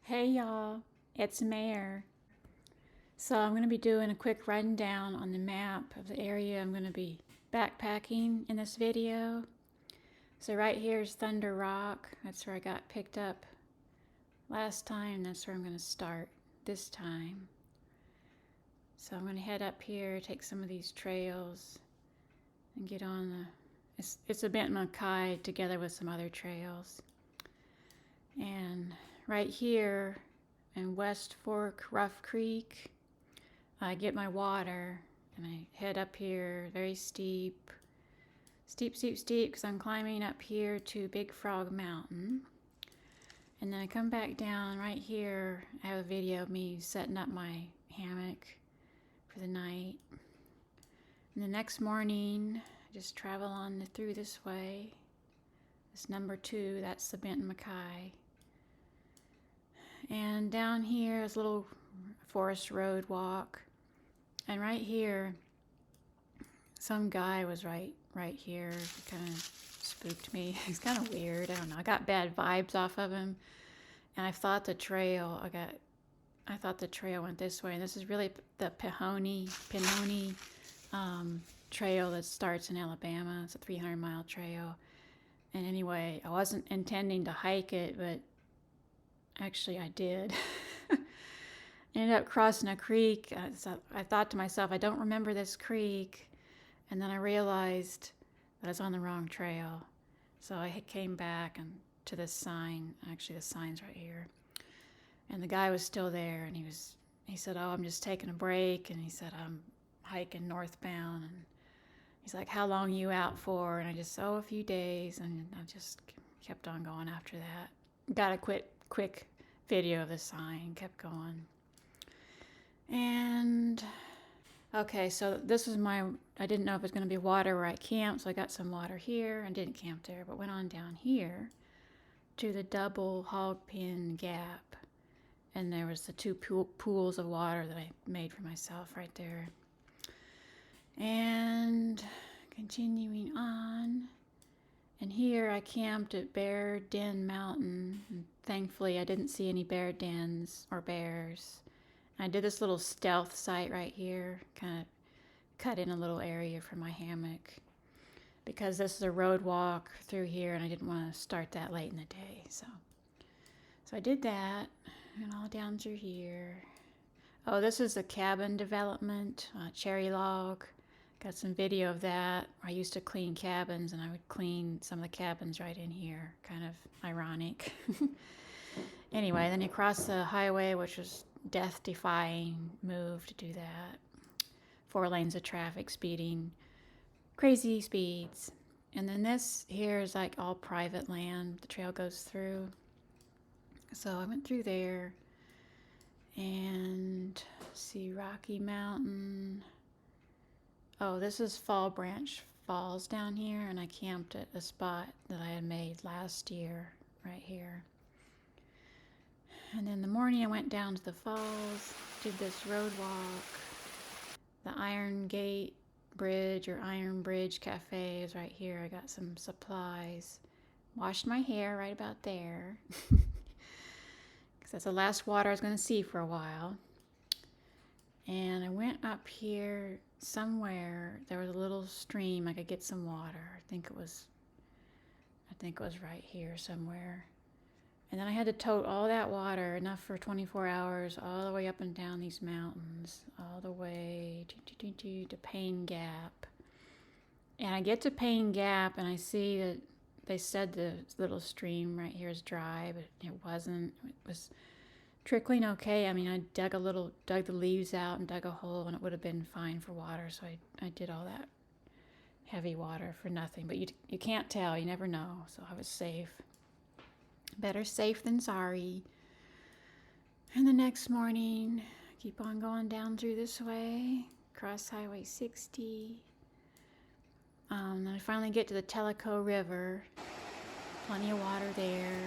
Hey y'all, it's Mare. So I'm going to be doing a quick rundown on the map of the area I'm going to be backpacking in this video. So right here is Thunder Rock. That's where I got picked up last time. That's where I'm going to start this time. So I'm going to head up here, take some of these trails, and get on the... It's a Benton Mackaye together with some other trails. And right here in West Fork Rough Creek, I get my water and I head up here, very steep, because I'm climbing up here to Big Frog Mountain. And then I come back down right here. I have a video of me setting up my hammock for the night. And the next morning, I just travel on through this way. This number 2, that's the Benton Mackaye. And down here is a little forest road walk. And right here, some guy was right here. He kind of spooked me. He's kind of weird. I don't know. I got bad vibes off of him. And I thought the trail went this way. And this is really the Pinhoney trail that starts in Alabama. It's a 300-mile trail. And anyway, I wasn't intending to hike it, but actually I did. Ended up crossing a creek. So I thought to myself, I don't remember this creek. And then I realized that I was on the wrong trail. So I came back and to this sign. Actually, the sign's right here. And the guy was still there. And he said, oh, I'm just taking a break. And he said, I'm hiking northbound. And he's like, how long are you out for? And I just, a few days. And I just kept on going after that. Got a quick video of the sign, kept going. And okay, so this was I didn't know if it was going to be water where I camped, so I got some water here. I didn't camp there, but went on down here to the double hog pen gap. And there was the 2 pools of water that I made for myself right there. And continuing on. And here I camped at Bear Den Mountain. And thankfully, I didn't see any bear dens or bears. I did this little stealth site right here, kind of cut in a little area for my hammock because this is a road walk through here and I didn't want to start that late in the day. So I did that and all down through here. Oh, this is a cabin development, cherry log. Got some video of that. I used to clean cabins and I would clean some of the cabins right in here. Kind of ironic. Anyway, then you cross the highway, which was death-defying move to do that. 4 lanes of traffic speeding, crazy speeds. And then this here is like all private land the trail goes through. So I went through there and see Rocky Mountain. Oh, this is Fall Branch Falls down here, and I camped at a spot that I had made last year right here. And then in the morning I went down to the falls, did this road walk. The Iron Gate Bridge or Iron Bridge Cafe is right here. I got some supplies. Washed my hair right about there. Because that's the last water I was going to see for a while. And I went up here somewhere. There was a little stream. I could get some water. I think it was right here somewhere. And then I had to tote all that water, enough for 24 hours, all the way up and down these mountains, all the way to Payne Gap. And I get to Payne Gap, and I see that they said the little stream right here is dry, but it wasn't. It was trickling okay. I mean, I dug the leaves out and dug a hole, and it would have been fine for water. So I did all that heavy water for nothing. But you can't tell. You never know. So I was safe. Better safe than sorry. And the next morning, keep on going down through this way, cross Highway 60. Then I finally get to the Tellico River. Plenty of water there.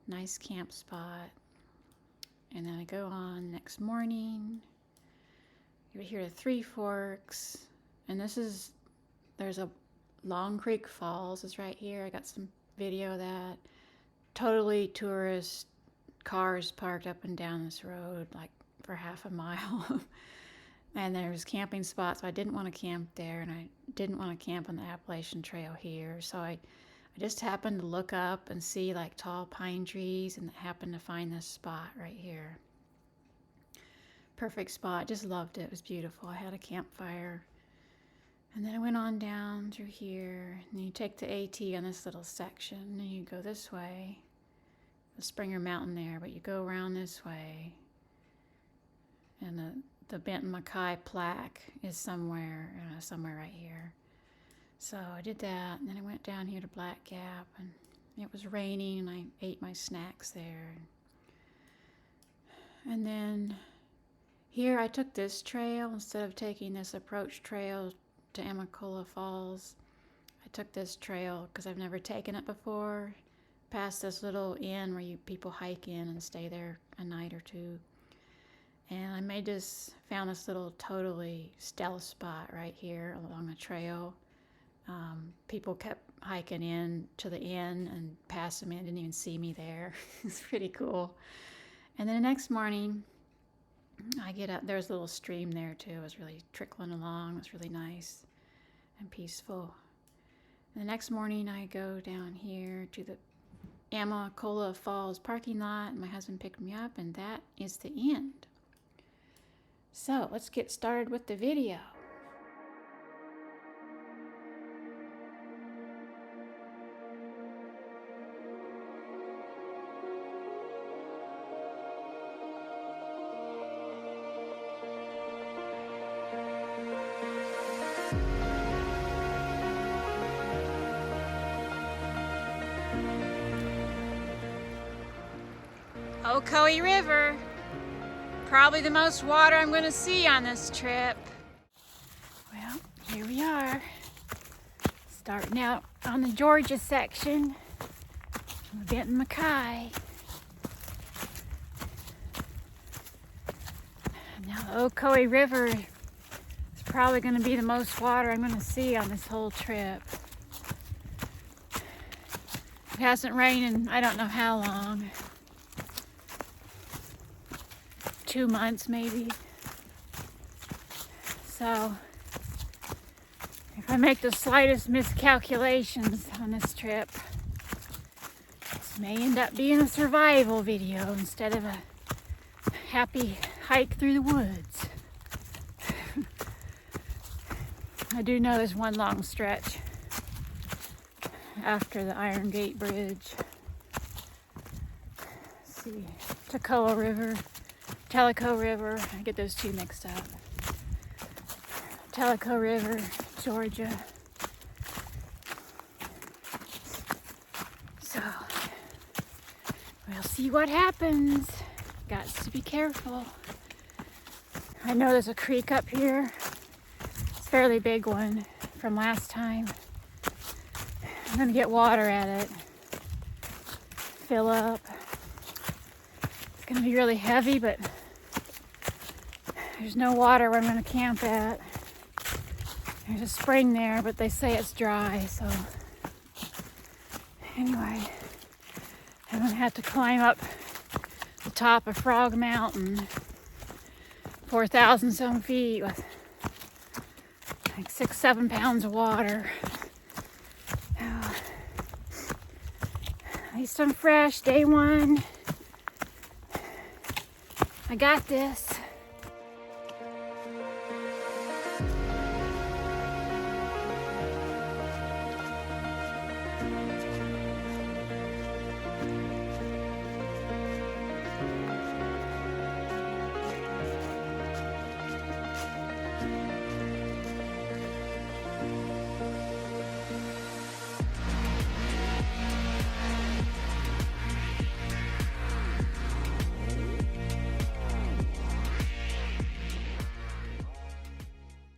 Nice camp spot. And then I go on next morning. You're here to Three Forks. And there's a Long Creek Falls is right here. I got some video of that. Totally tourist cars parked up and down this road like for half a mile. And there was camping spots, so I didn't want to camp there, and I didn't want to camp on the Appalachian Trail here. So I just happened to look up and see like tall pine trees, and happened to find this spot right here. Perfect spot, just loved it. It was beautiful. I had a campfire. And then I went on down through here, and you take the AT on this little section, and you go this way. The Springer Mountain there, but you go around this way. And the Benton Mackaye plaque is somewhere right here. So I did that, and then I went down here to Black Gap, and it was raining, and I ate my snacks there. And then here I took this trail instead of taking this approach trail to Amicalola Falls. I took this trail because I've never taken it before, past this little inn where people hike in and stay there a night or two. And I found this little totally stealth spot right here along the trail. People kept hiking in to the inn and passed them in, didn't even see me there. It's pretty cool. And then the next morning, I get up, there's a little stream there too. It was really trickling along. It was really nice and peaceful. And the next morning, I go down here to the Amicalola Falls parking lot, and my husband picked me up, and that is the end. So let's get started with the video. Ocoee River. Probably the most water I'm going to see on this trip. Well, here we are. Starting out on the Georgia section of Benton Mackaye. Now the Ocoee River is probably going to be the most water I'm going to see on this whole trip. It hasn't rained in I don't know how long. 2 months maybe. So if I make the slightest miscalculations on this trip, this may end up being a survival video instead of a happy hike through the woods. I do know there's one long stretch after the Iron Gate Bridge. Let's see, Tellico River, I get those two mixed up. Tellico River, Georgia. So, we'll see what happens. Got to be careful. I know there's a creek up here. It's a fairly big one from last time. I'm gonna get water at it. Fill up. It's gonna be really heavy, but there's no water where I'm going to camp at. There's a spring there, but they say it's dry, so anyway, I'm going to have to climb up the top of Frog Mountain, 4,000 some feet with like 6-7 pounds of water. At least I'm fresh, day one. I got this.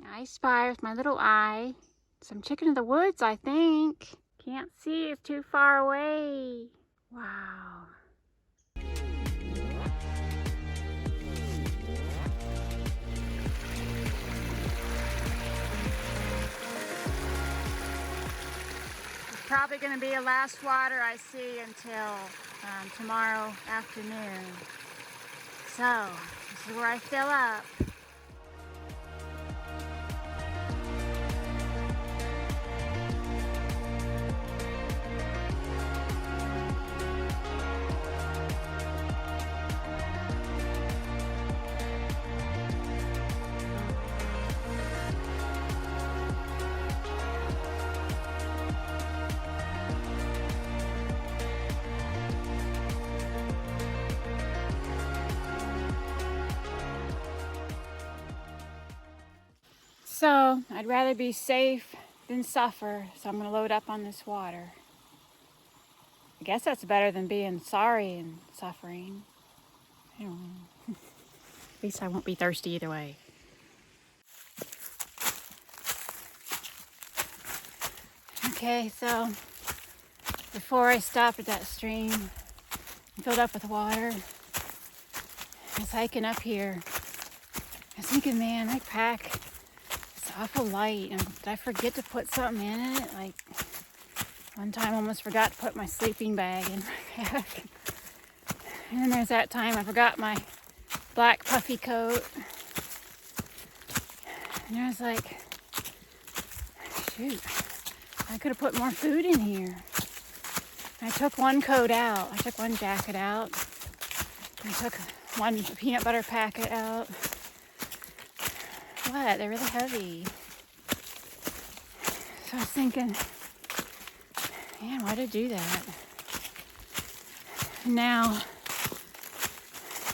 I spy with my little eye some chicken of the woods, I think. Can't see, it's too far away. Wow. Probably going to be the last water I see until tomorrow afternoon. So, this is where I fill up. So, I'd rather be safe than suffer, so I'm going to load up on this water. I guess that's better than being sorry and suffering. I don't know. At least I won't be thirsty either way. Okay, so before I stopped at that stream and filled up with water, I was hiking up here. I was thinking, man, my pack is awful light. And did I forget to put something in it? Like, one time I almost forgot to put my sleeping bag in my pack. And then there's that time I forgot my black puffy coat. And I was like, shoot, I could have put more food in here. I took one coat out. I took one jacket out. I took one peanut butter packet out. What? They're really heavy. So I was thinking, man, why did I do that? Now,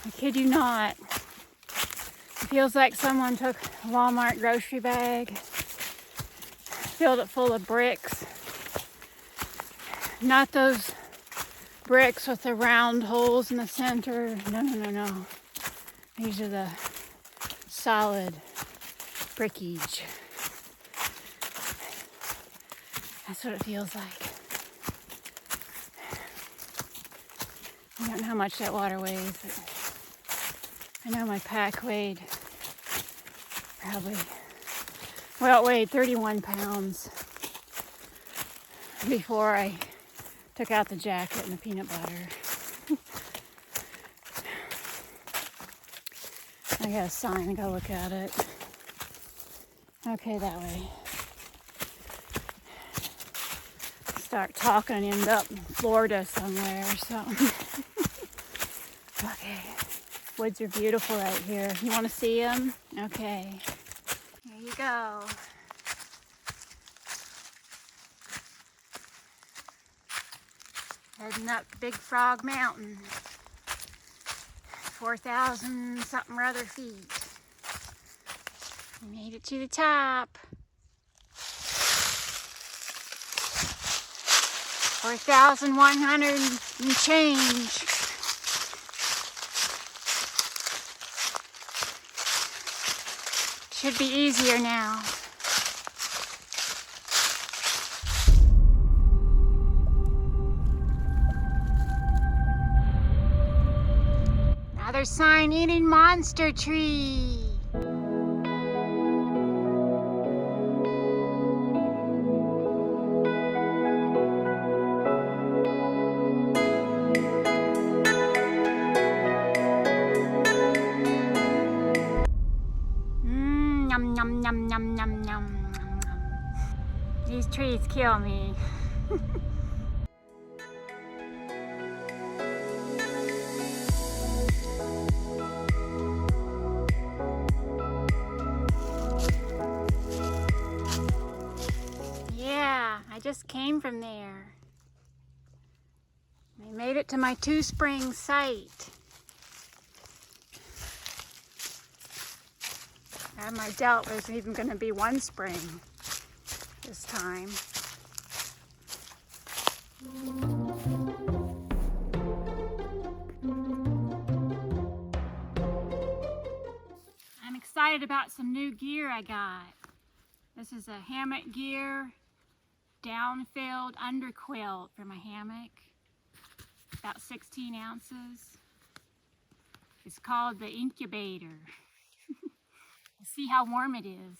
I kid you not, it feels like someone took a Walmart grocery bag, filled it full of bricks. Not those bricks with the round holes in the center. No. These are the solid brickage. That's what it feels like. I don't know how much that water weighs, but I know my pack weighed probably, well, it weighed 31 pounds before I took out the jacket and the peanut butter. I got a sign, I gotta look at it. Okay, that way. Start talking and end up in Florida somewhere or something. Okay, woods are beautiful right here. You want to see them? Okay, here you go. Heading up Big Frog Mountain. 4,000 something or other feet. We made it to the top. 4,100 and change. Should be easier now. Another sign-eating monster tree. Yum, yum, yum, yum, yum, yum. These trees kill me. Yeah, I just came from there. I made it to my Two Springs site. I had my doubt there's even going to be one spring this time. I'm excited about some new gear I got. This is a hammock gear down-filled underquilt for my hammock, about 16 ounces. It's called the incubator. See how warm it is.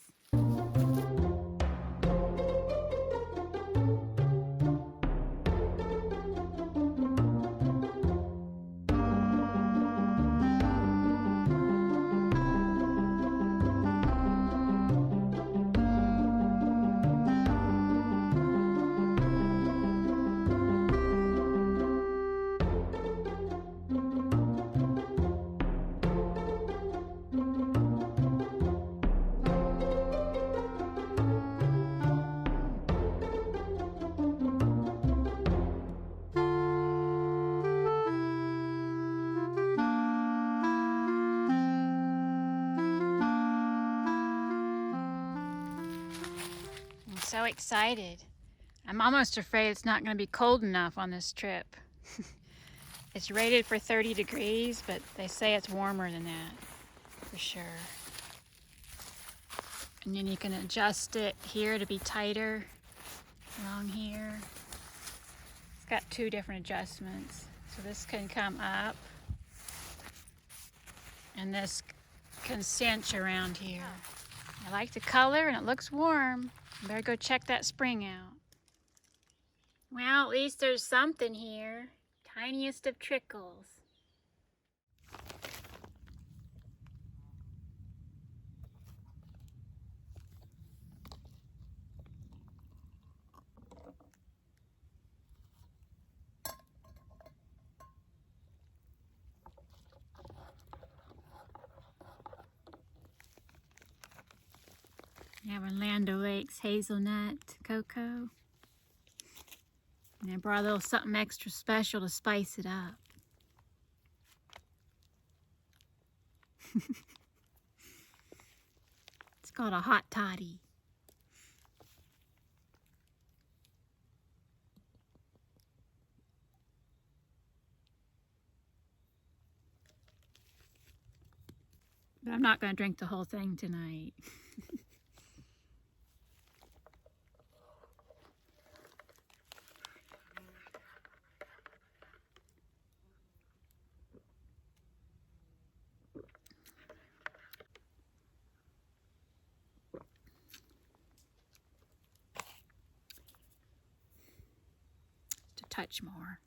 so excited. I'm almost afraid it's not going to be cold enough on this trip. It's rated for 30 degrees, but they say it's warmer than that, for sure. And then you can adjust it here to be tighter along here. It's got two different adjustments. So this can come up, and this can cinch around here. I like the color and it looks warm. Better go check that spring out. Well, at least there's something here. Tiniest of trickles. Having Land O'Lakes hazelnut cocoa. And I brought a little something extra special to spice it up. It's called a hot toddy. But I'm not going to drink the whole thing tonight. Just a touch more.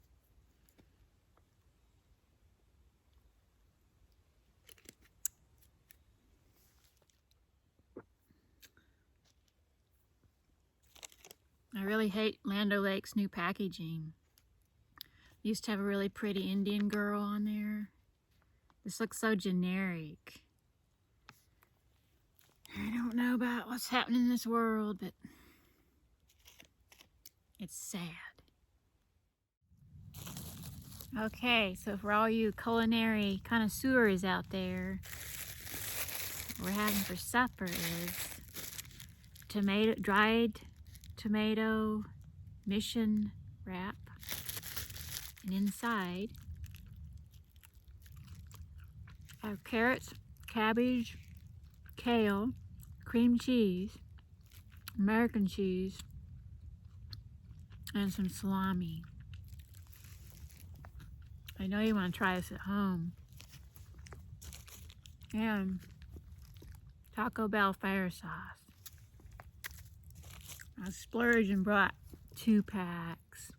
I really hate Land O'Lakes' new packaging. Used to have a really pretty Indian girl on there. This looks so generic. I don't know about what's happening in this world, but it's sad. Okay, so for all you culinary connoisseurs out there, what we're having for supper is dried tomato mission wrap, and inside I have carrots, cabbage, kale, cream cheese, American cheese, and some salami. I know you want to try this at home. And Taco Bell fire sauce. I splurged and brought 2 packs.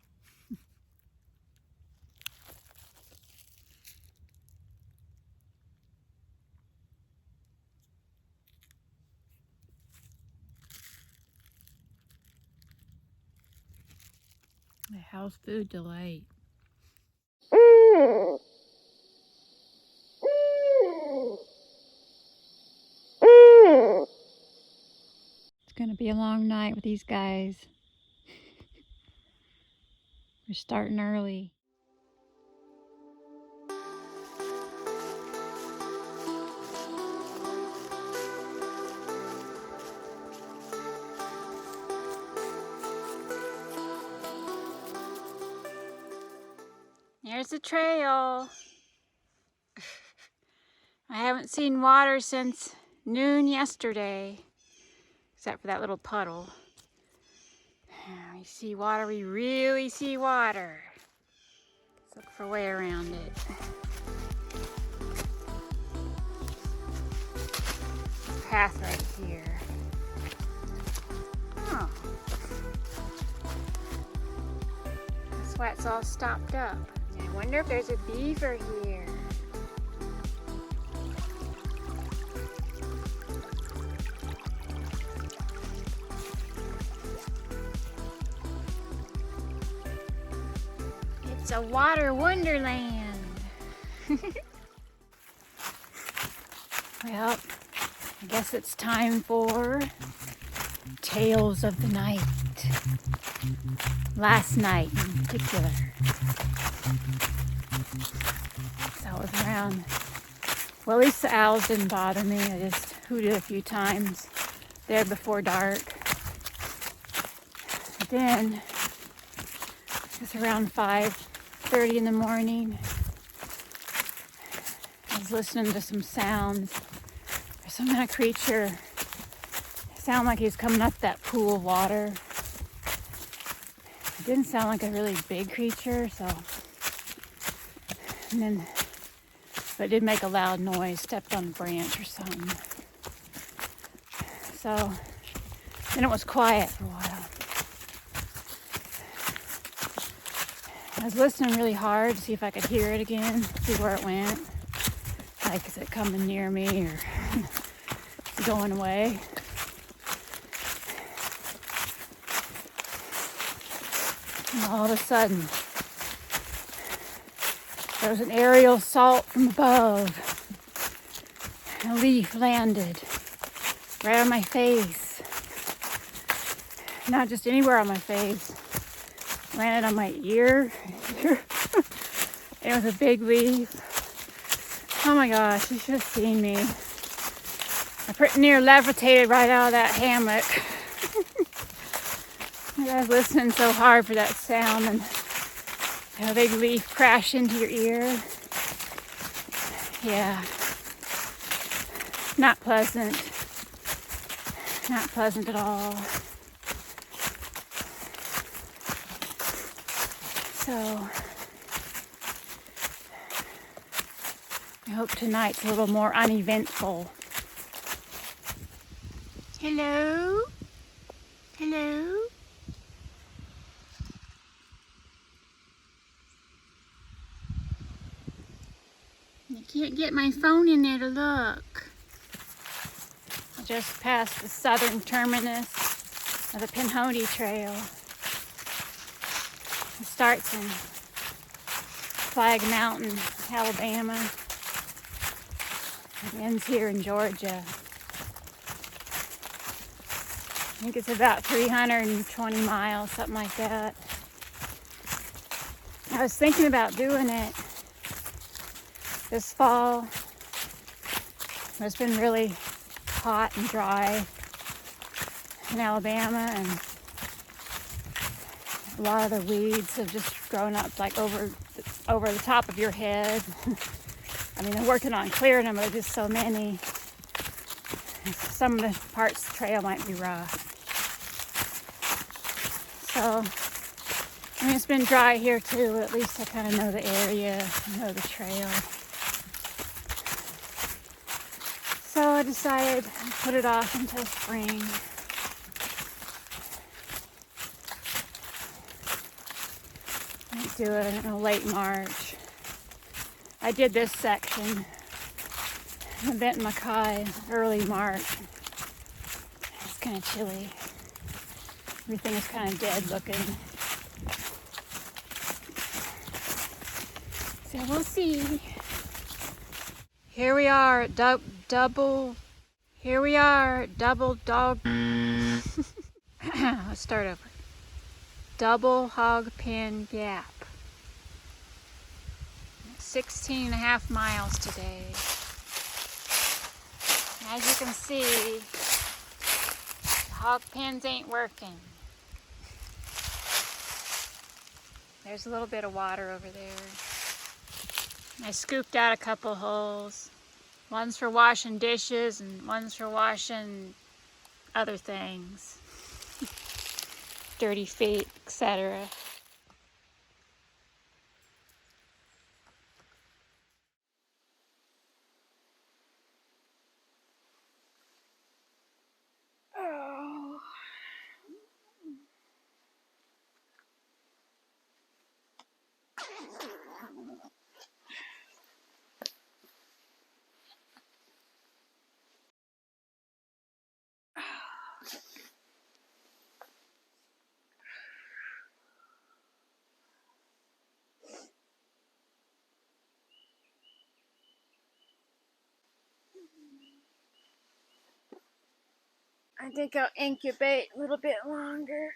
A health food delight. It's gonna be a long night with these guys. We're starting early. There's the trail. I haven't seen water since noon yesterday, except for that little puddle. We see water, we really see water. Let's look for a way around it. Path right here. Oh. That's why it's all stopped up. I wonder if there's a beaver here. It's a water wonderland. Well, I guess it's time for Tales of the Night. Last night in particular. So it was around, well, at least the owls didn't bother me. I just hooted a few times there before dark. Then it's around 5:30 in the morning. I was listening to some sounds. There's some kind of creature. It sounded like he was coming up that pool of water. It didn't sound like a really big creature, so. And then, but it did make a loud noise. Stepped on a branch or something. So then it was quiet for a while. I was listening really hard to see if I could hear it again, see where it went. Like, is it coming near me or going away? And all of a sudden, there was an aerial assault from above. A leaf landed right on my face. Not just anywhere on my face. Landed on my ear. It was a big leaf. Oh my gosh, you should have seen me. I pretty near levitated right out of that hammock. I was listening so hard for that sound and a big leaf crash into your ear. Yeah. Not pleasant. Not pleasant at all. So, I hope tonight's a little more uneventful. Hello? Hello? I can't get my phone in there to look. I just passed the southern terminus of the Pinhoti Trail. It starts in Flag Mountain, Alabama. It ends here in Georgia. I think it's about 320 miles, something like that. I was thinking about doing it this fall. It's been really hot and dry in Alabama, and a lot of the weeds have just grown up like over the top of your head. I mean, they're working on clearing them, but there's just so many. Some of the parts of the trail might be rough. So, I mean, it's been dry here too, but at least I kind of know the area, know the trail. So I decided to put it off until spring. I might do it in late March. I did this section in Benton Mackaye early March. It's kind of chilly. Everything is kind of dead looking. So we'll see. Here we are at double dog. Let's start over. Double Hog Pen Gap. 16.5 miles today. As you can see, the hog pens ain't working. There's a little bit of water over there. I scooped out a couple holes. One's for washing dishes and one's for washing other things. Dirty feet, etc. Oh. I think I'll incubate a little bit longer.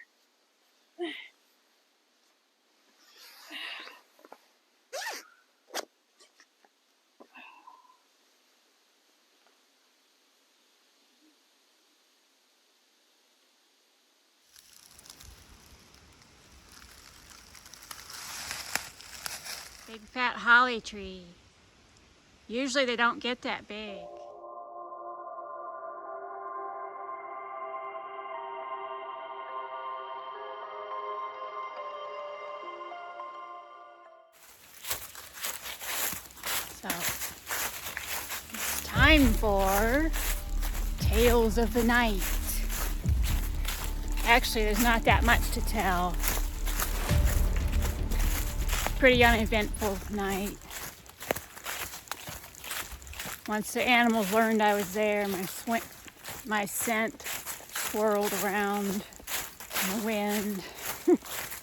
Big fat holly tree. Usually they don't get that big. So it's time for Tales of the Night. Actually, there's not that much to tell. Pretty uneventful night. Once the animals learned I was there, my scent swirled around in the wind.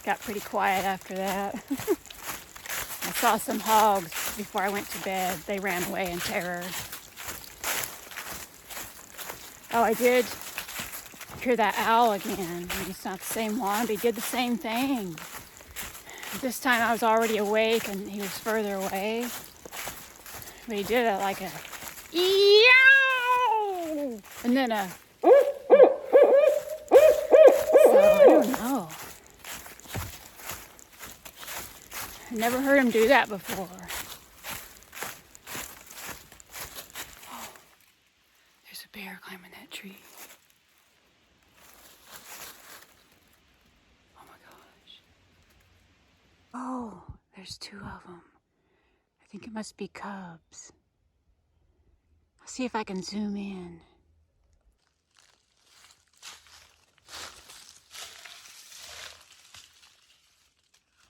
Got pretty quiet after that. I saw some hogs before I went to bed. They ran away in terror. Oh, I did hear that owl again. It's not the same one, but he did the same thing. This time I was already awake and he was further away. But he did it like a eow! And then a so I don't know. I never heard him do that before. Oh, there's a bear climbing that tree. Oh my gosh. Oh, there's two of them. I think it must be cubs. I'll see if I can zoom in.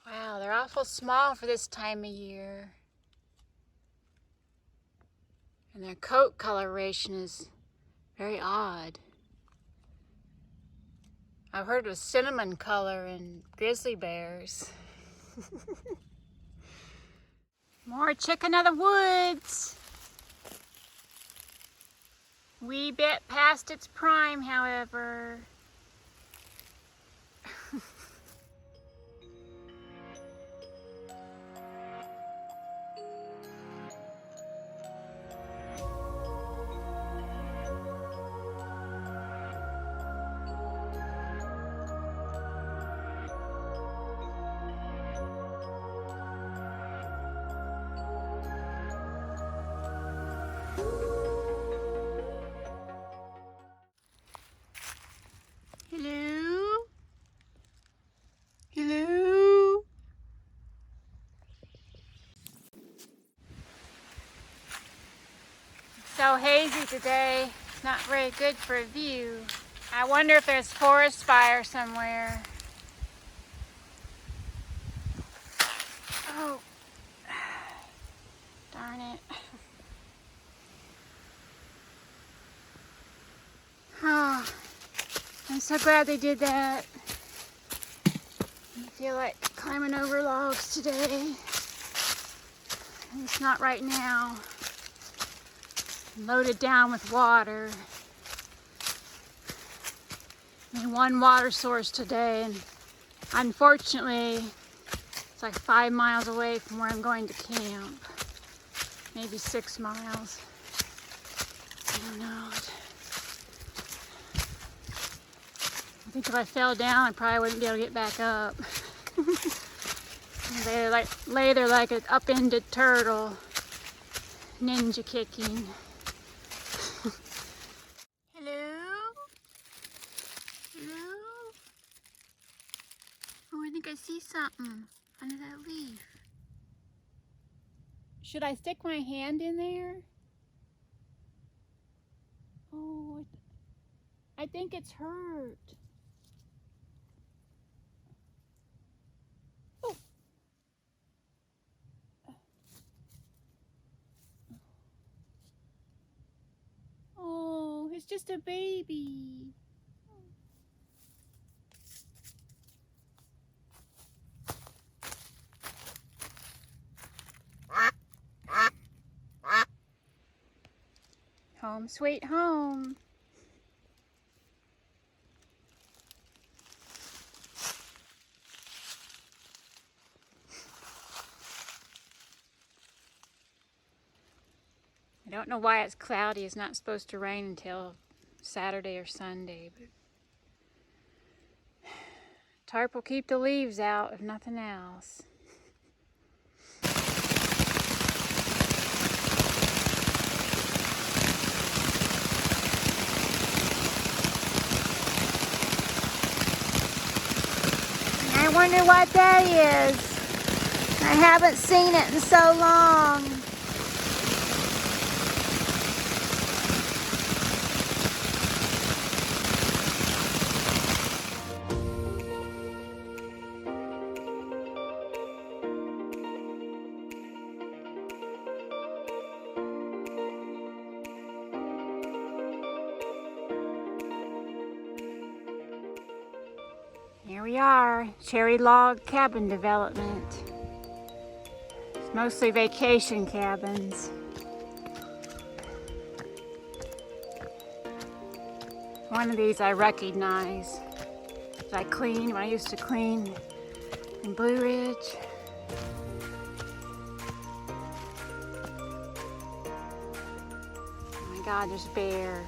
Wow, they're awful small for this time of year. And their coat coloration is very odd. I've heard of cinnamon color in grizzly bears. More chicken of the woods. Wee bit past its prime, however. Hello? Hello? It's so hazy today. It's not very good for a view. I wonder if there's forest fire somewhere. Oh. Darn it. Oh. I'm so glad they did that. I feel like climbing over logs today. It's not right now. I'm loaded down with water. I mean, one water source today, and unfortunately, it's like 5 miles away from where I'm going to camp. Maybe 6 miles. I don't know. I think if I fell down, I probably wouldn't be able to get back up. Lay there like an upended turtle, ninja kicking. Hello? Hello? Oh, I think I see something under that leaf. Should I stick my hand in there? Oh, I think it's hurt. Oh, it's just a baby. Home sweet home. I don't know why it's cloudy. It's not supposed to rain until Saturday or Sunday, but tarp will keep the leaves out if nothing else. wonder what that is. I haven't seen it in so long. Here we are, cherry log cabin development. It's mostly vacation cabins. One of these I recognize that I cleaned when I used to clean in Blue Ridge. Oh my God, there's a bear.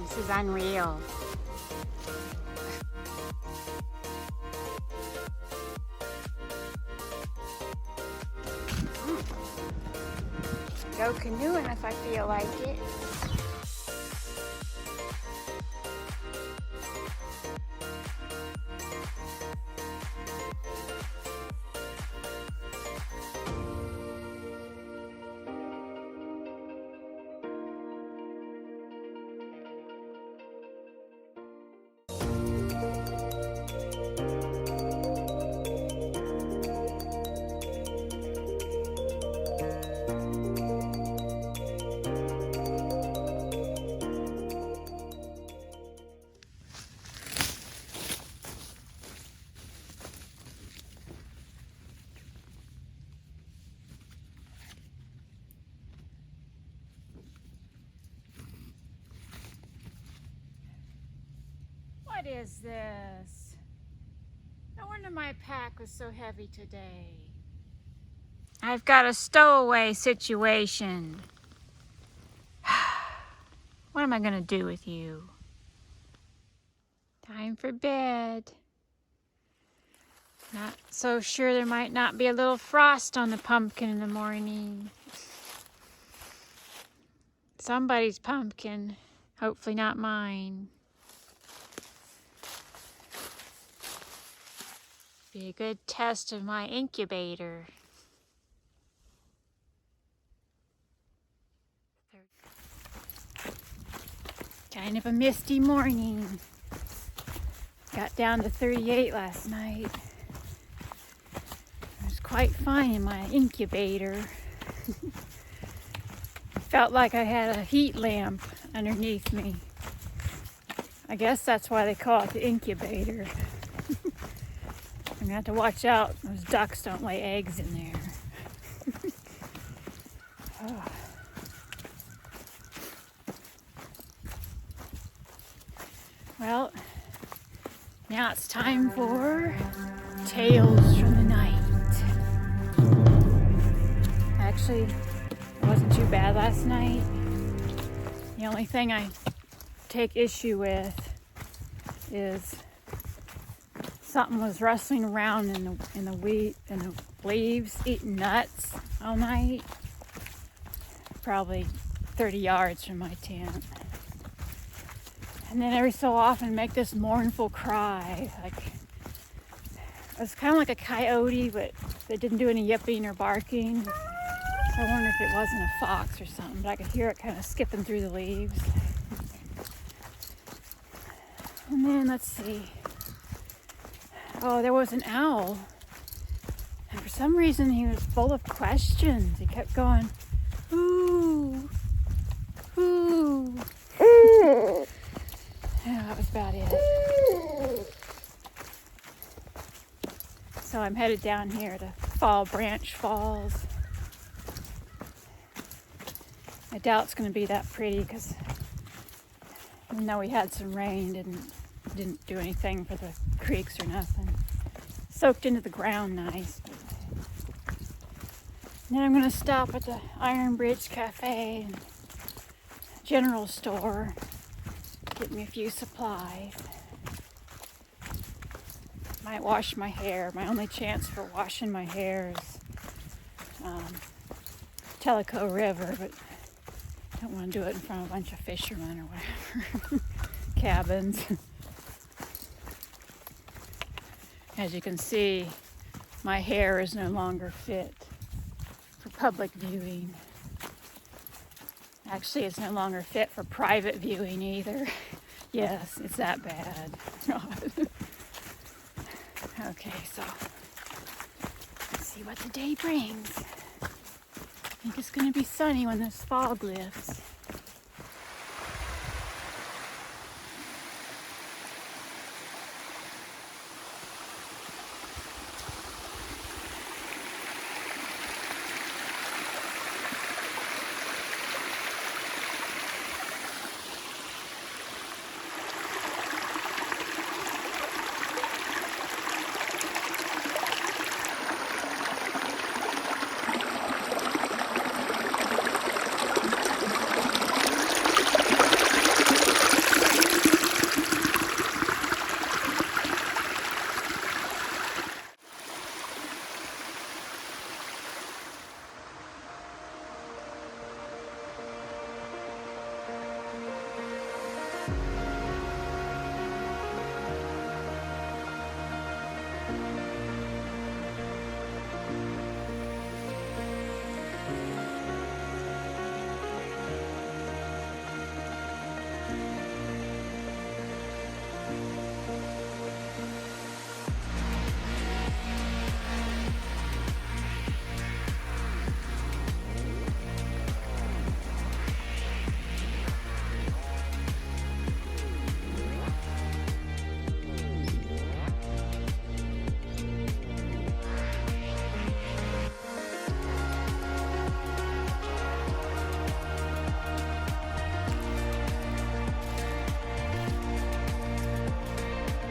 This is unreal. Go canoeing if I feel like it. What is this? No wonder my pack was so heavy today. I've got a stowaway situation. What am I gonna do with you? Time for bed. Not so sure there might not be a little frost on the pumpkin in the morning. Somebody's pumpkin, hopefully not mine. Be a good test of my incubator. Kind of a misty morning. Got down to 38 last night. It was quite fine in my incubator. Felt like I had a heat lamp underneath me. I guess that's why they call it the incubator. I'm gonna have to watch out. Those ducks don't lay eggs in there. Oh. Well, now it's time for Tales from the Night. Actually, it wasn't too bad last night. The only thing I take issue with is something was rustling around in the leaves, eating nuts all night. Probably 30 yards from my tent. And then every so often make this mournful cry. Like, it was kind of like a coyote, but they didn't do any yipping or barking. So I wonder if it wasn't a fox or something, but I could hear it kind of skipping through the leaves. And then, let's see. Oh, there was an owl. And for some reason, he was full of questions. He kept going, ooh, ooh. Yeah, that was about it. So I'm headed down here to Fall Branch Falls. I doubt it's going to be that pretty because even though we had some rain, didn't do anything for the creeks or nothing. Soaked into the ground nice. Then I'm gonna stop at the Iron Bridge Cafe and general store, get me a few supplies. Might wash my hair. My only chance for washing my hair is Tellico River, but I don't want to do it in front of a bunch of fishermen or whatever. Cabins. As you can see, my hair is no longer fit for public viewing. Actually, it's no longer fit for private viewing either. Yes, it's that bad. Okay, so let's see what the day brings. I think it's going to be sunny when this fog lifts.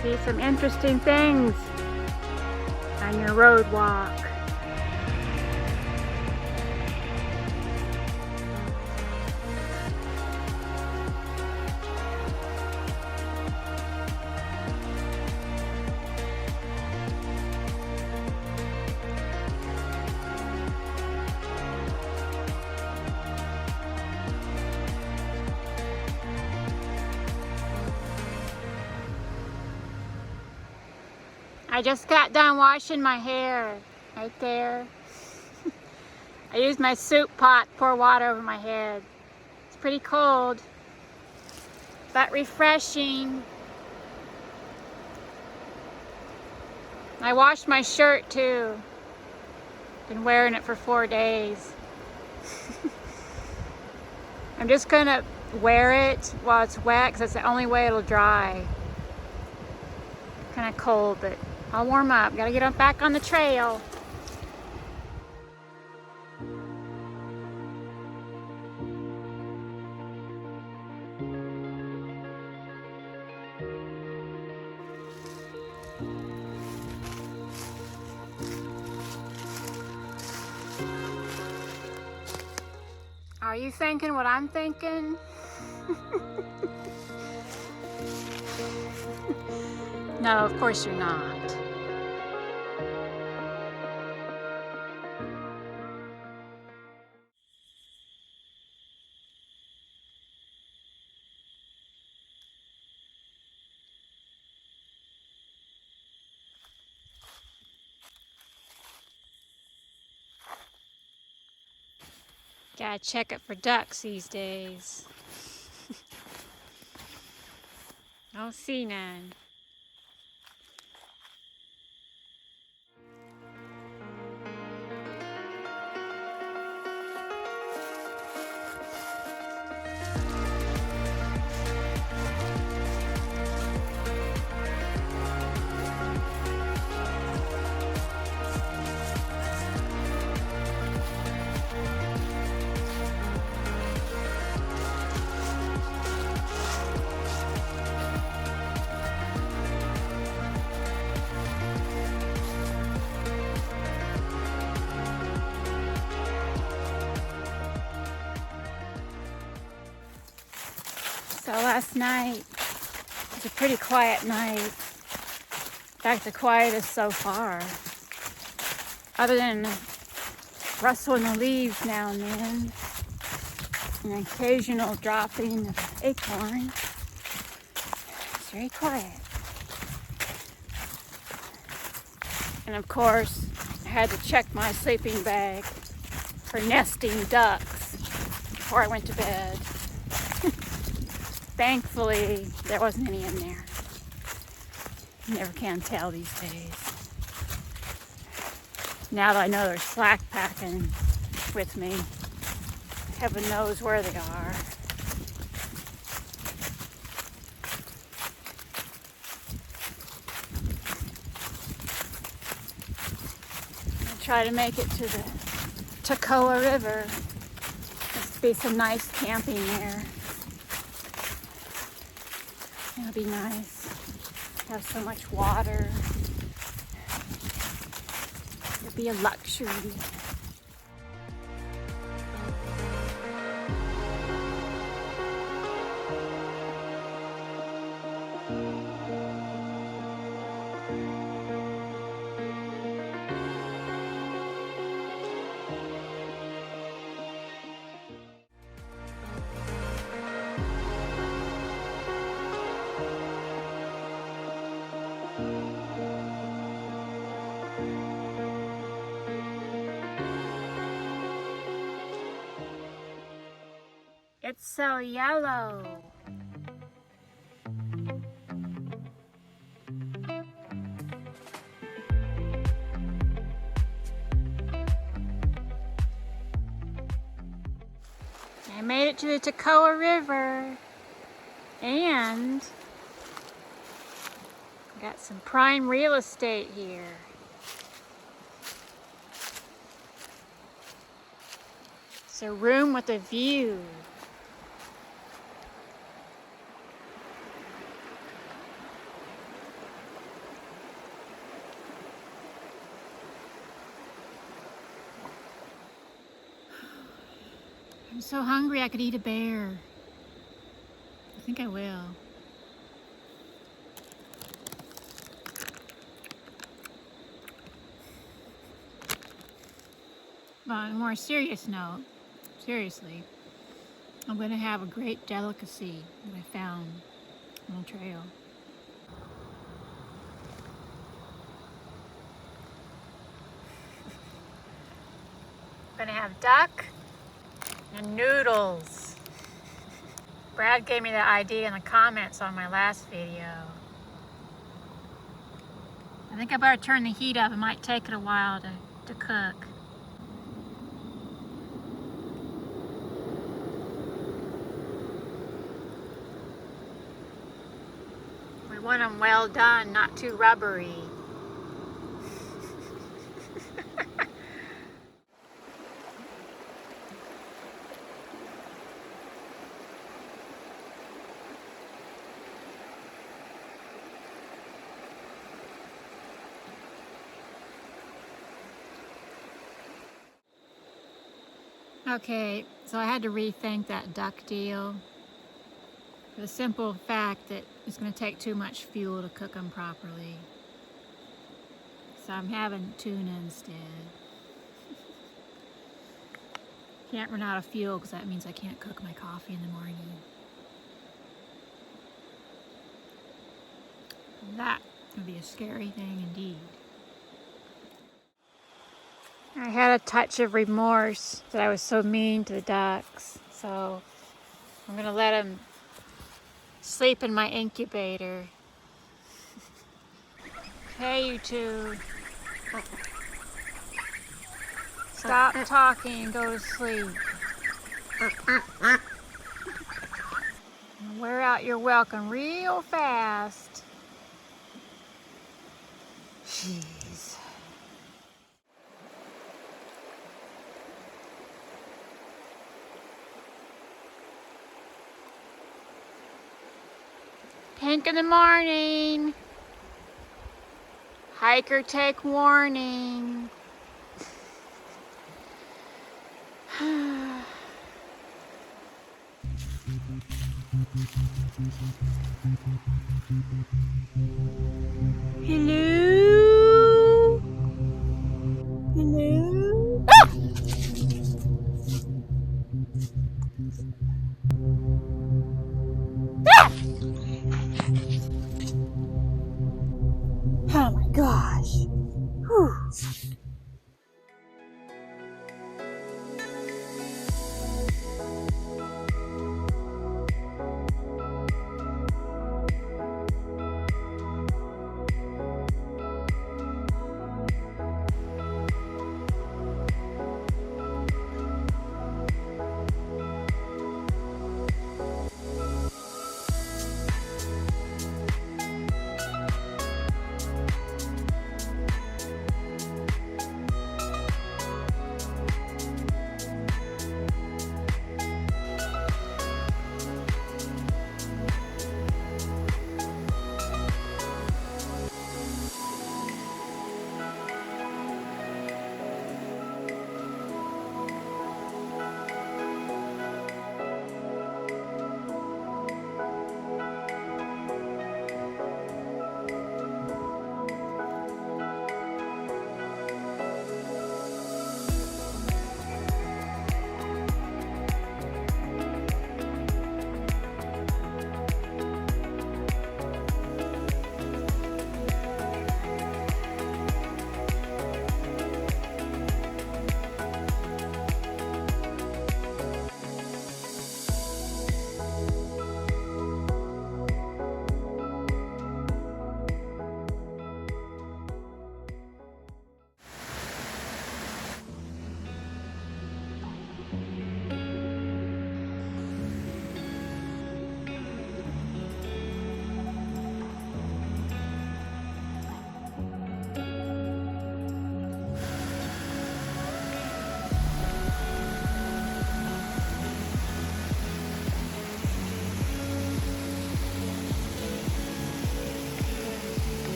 See some interesting things on your road walk. I just got done washing my hair, right there. I used my soup pot to pour water over my head. It's pretty cold, but refreshing. I washed my shirt too. Been wearing it for 4 days. I'm just gonna wear it while it's wet because that's the only way it'll dry. Kind of cold, but I'll warm up. Gotta get up back on the trail. Are you thinking what I'm thinking? No, of course you're not. Gotta check it for ducks these days. Don't see none. So last night was a pretty quiet night. In fact, the quietest so far. Other than rustling the leaves now and then, an occasional dropping of acorn. It's very quiet. And of course, I had to check my sleeping bag for nesting ducks before I went to bed. Thankfully, there wasn't any in there. You never can tell these days. Now that I know they're slack packing with me, heaven knows where they are. I'll try to make it to the Toccoa River. There'll be some nice camping there. It'll be nice. Have so much water. It'll be a luxury. It's so yellow. I made it to the Toccoa River and got some prime real estate here. It's a room with a view. I'm so hungry I could eat a bear. I think I will. Well, on a more serious note, seriously, I'm going to have a great delicacy that I found on the trail. I'm going to have duck and noodles. Brad gave me the idea in the comments on my last video. I think I better turn the heat up. It might take it a while to cook. We want them well done, not too rubbery. Okay, so I had to rethink that duck deal for the simple fact that it's going to take too much fuel to cook them properly. So I'm having tuna instead. Can't run out of fuel because that means I can't cook my coffee in the morning. That would be a scary thing indeed. I had a touch of remorse that I was so mean to the ducks, so I'm gonna let them sleep in my incubator. Hey, you two. Stop talking and go to sleep. Wear out your welcome real fast. Jeez. Pink in the morning. Hiker take warning. Hello? Hello? Ah! Ah! Oh my gosh. Whew.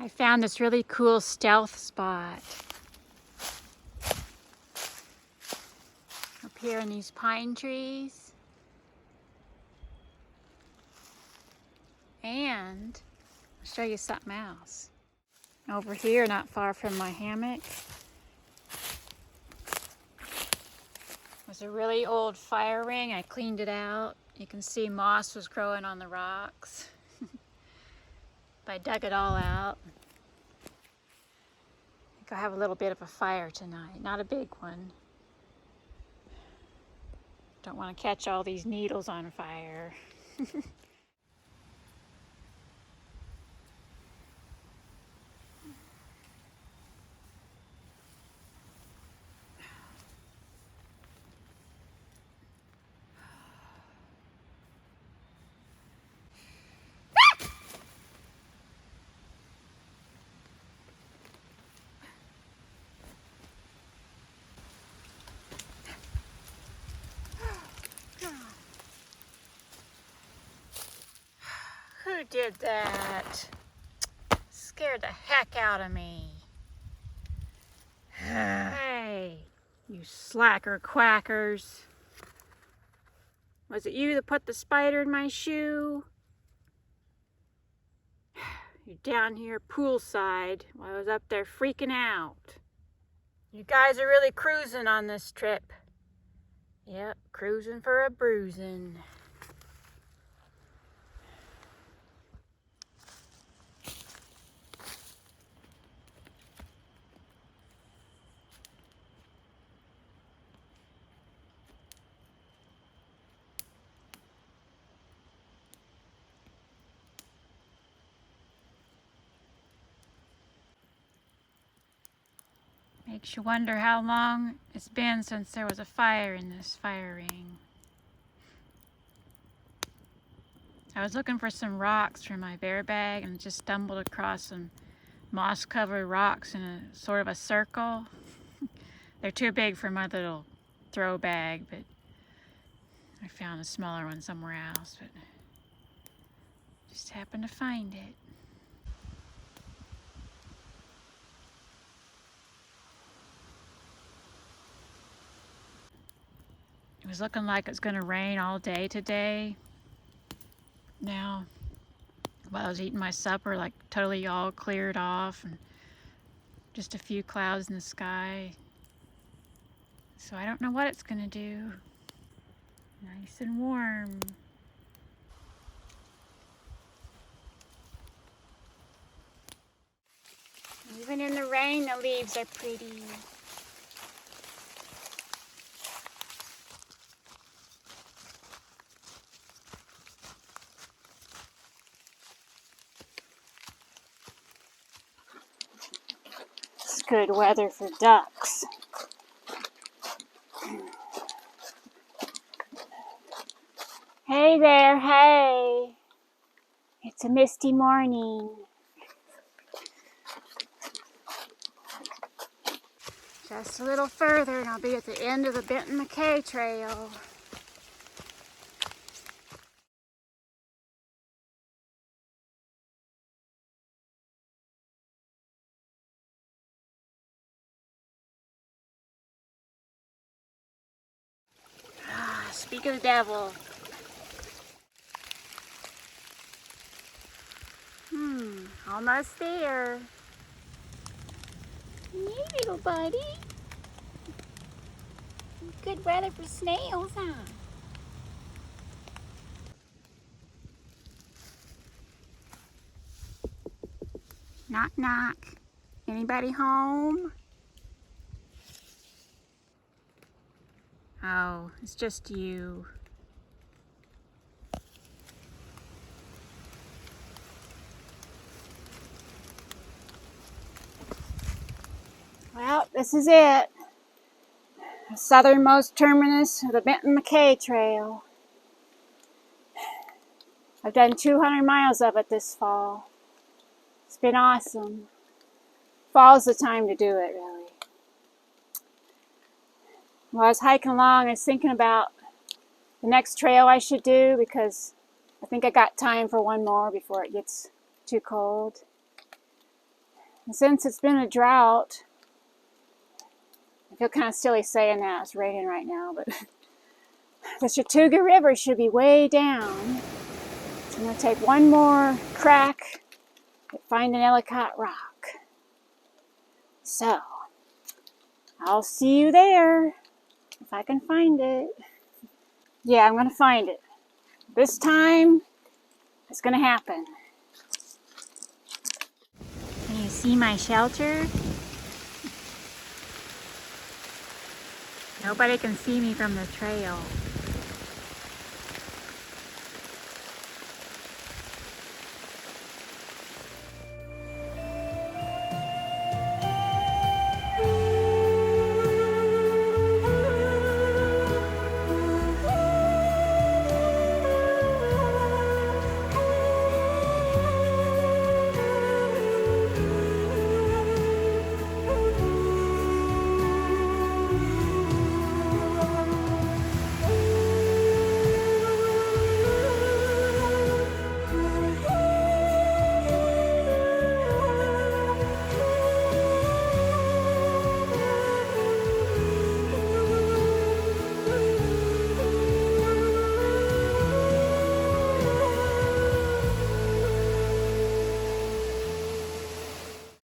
I found this really cool stealth spot up here in these pine trees. And I'll show you something else. Over here, not far from my hammock, was a really old fire ring. I cleaned it out. You can see moss was growing on the rocks. But I dug it all out. I think I'll have a little bit of a fire tonight. Not a big one. Don't want to catch all these needles on fire. Who did that? Scared the heck out of me. Hey, you slacker quackers. Was it you that put the spider in my shoe? You're down here poolside while I was up there freaking out. You guys are really cruising on this trip. Yep, cruising for a bruising. Makes you wonder how long it's been since there was a fire in this fire ring. I was looking for some rocks for my bear bag and just stumbled across some moss-covered rocks in a sort of a circle. They're too big for my little throw bag, but I found a smaller one somewhere else, but just happened to find it. It was looking like it's going to rain all day today. Now, while I was eating my supper, like totally all cleared off and just a few clouds in the sky. So I don't know what it's going to do. Nice and warm. Even in the rain, the leaves are pretty. It's good weather for ducks. Hey there, hey. It's a misty morning. Just a little further and I'll be at the end of the Benton Mackaye trail. Speak of the devil. Almost there. Hey, little buddy. Good weather for snails, huh? Knock, knock. Anybody home? Oh, it's just you. Well, this is it. The southernmost terminus of the Benton Mackaye Trail. I've done 200 miles of it this fall. It's been awesome. Fall's the time to do it, really. While I was hiking along, I was thinking about the next trail I should do because I think I got time for one more before it gets too cold. And since it's been a drought, I feel kind of silly saying that. It's raining right now, but the Chattooga River should be way down. So I'm going to take one more crack at finding Ellicott Rock. So, I'll see you there if I can find it. Yeah, I'm going to find it. This time, it's going to happen. Can you see my shelter? Nobody can see me from the trail.